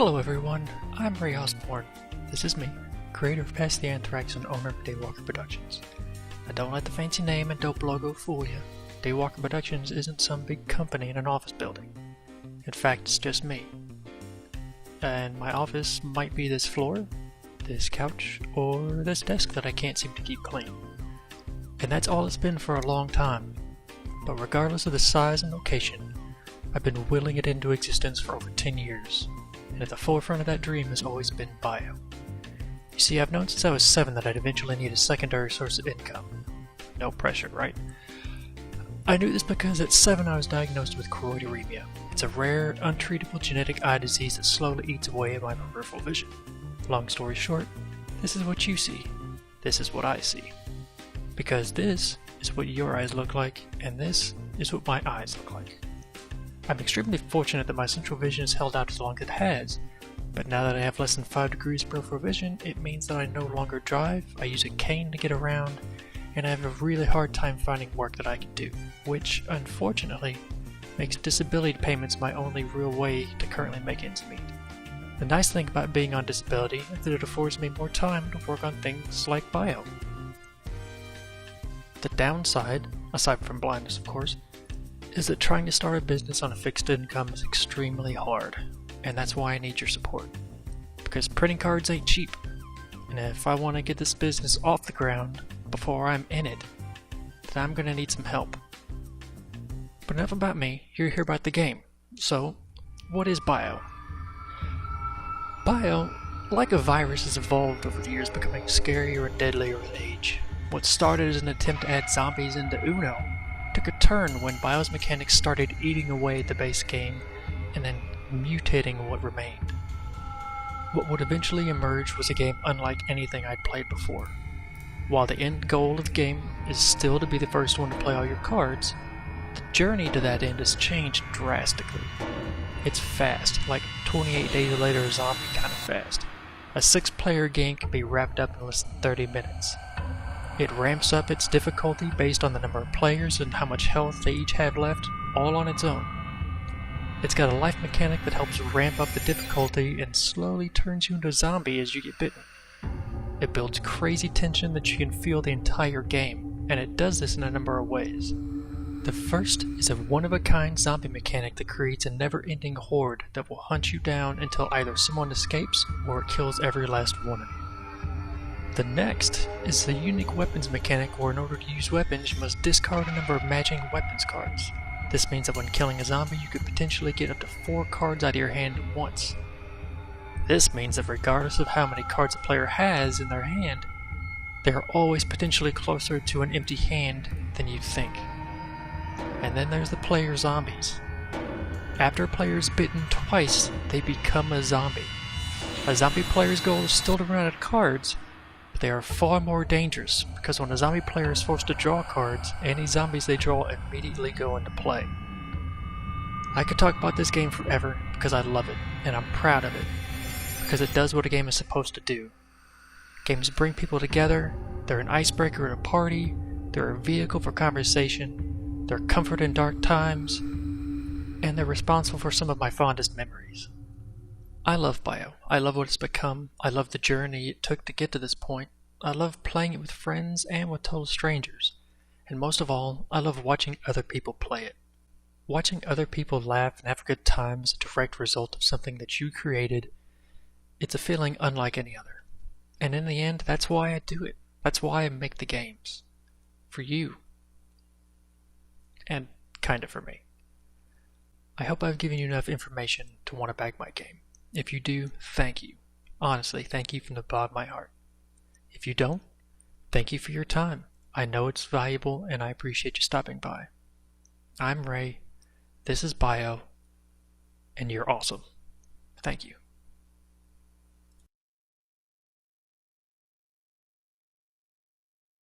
Hello everyone, I'm Ray Osborne. This is me, creator of Past the Anthrax and owner of Daywalker Productions. Now don't let the fancy name and dope logo fool you. Daywalker Productions isn't some big company in an office building. In fact, it's just me. And my office might be this floor, this couch, or this desk that I can't seem to keep clean. And that's all it's been for a long time. But regardless of the size and location, I've been willing it into existence for over 10 years. And at the forefront of that dream has always been bio. You see, I've known since I was 7 that I'd eventually need a secondary source of income. No pressure, right? I knew this because at 7 I was diagnosed with choroideremia. It's a rare, untreatable genetic eye disease that slowly eats away at my peripheral vision. Long story short, this is what you see. This is what I see. Because this is what your eyes look like, and this is what my eyes look like. I'm extremely fortunate that my central vision has held out as long as it has, but now that I have less than 5 degrees peripheral vision, it means that I no longer drive, I use a cane to get around, and I have a really hard time finding work that I can do, which, unfortunately, makes disability payments my only real way to currently make ends meet. The nice thing about being on disability is that it affords me more time to work on things like bio. The downside, aside from blindness of course, is that trying to start a business on a fixed income is extremely hard, and that's why I need your support. Because printing cards ain't cheap, and if I want to get this business off the ground before I'm in it, then I'm gonna need some help. But enough about me, you're here about the game. So, what is bio? Bio, like a virus, has evolved over the years, becoming scarier and deadlier with age. What started as an attempt to add zombies into Uno took a turn when bio's mechanics started eating away at the base game and then mutating what remained. What would eventually emerge was a game unlike anything I'd played before. While the end goal of the game is still to be the first one to play all your cards, the journey to that end has changed drastically. It's fast, like 28 days later a zombie kind of fast. A 6-player game can be wrapped up in less than 30 minutes. It ramps up its difficulty based on the number of players and how much health they each have left, all on its own. It's got a life mechanic that helps ramp up the difficulty and slowly turns you into a zombie as you get bitten. It builds crazy tension that you can feel the entire game, and it does this in a number of ways. The first is a one-of-a-kind zombie mechanic that creates a never-ending horde that will hunt you down until either someone escapes or it kills every last one of you. The next is the unique weapons mechanic where in order to use weapons you must discard a number of matching weapons cards. This means that when killing a zombie you could potentially get up to 4 cards out of your hand at once. This means that regardless of how many cards a player has in their hand, they are always potentially closer to an empty hand than you think. And then there's the player zombies. After a player is bitten twice, they become a zombie. A zombie player's goal is still to run out of cards, but they are far more dangerous because when a zombie player is forced to draw cards, any zombies they draw immediately go into play. I could talk about this game forever because I love it, and I'm proud of it, because it does what a game is supposed to do. Games bring people together, they're an icebreaker at a party, they're a vehicle for conversation, they're comfort in dark times, and they're responsible for some of my fondest memories. I love bio. I love what it's become. I love the journey it took to get to this point. I love playing it with friends and with total strangers. And most of all, I love watching other people play it. Watching other people laugh and have a good time is a direct result of something that you created. It's a feeling unlike any other. And in the end, that's why I do it. That's why I make the games. For you. And kind of for me. I hope I've given you enough information to want to back my game. If you do, thank you. Honestly, thank you from the bottom of my heart. If you don't, thank you for your time. I know it's valuable and I appreciate you stopping by. I'm Ray, this is Bio, and you're awesome. Thank you.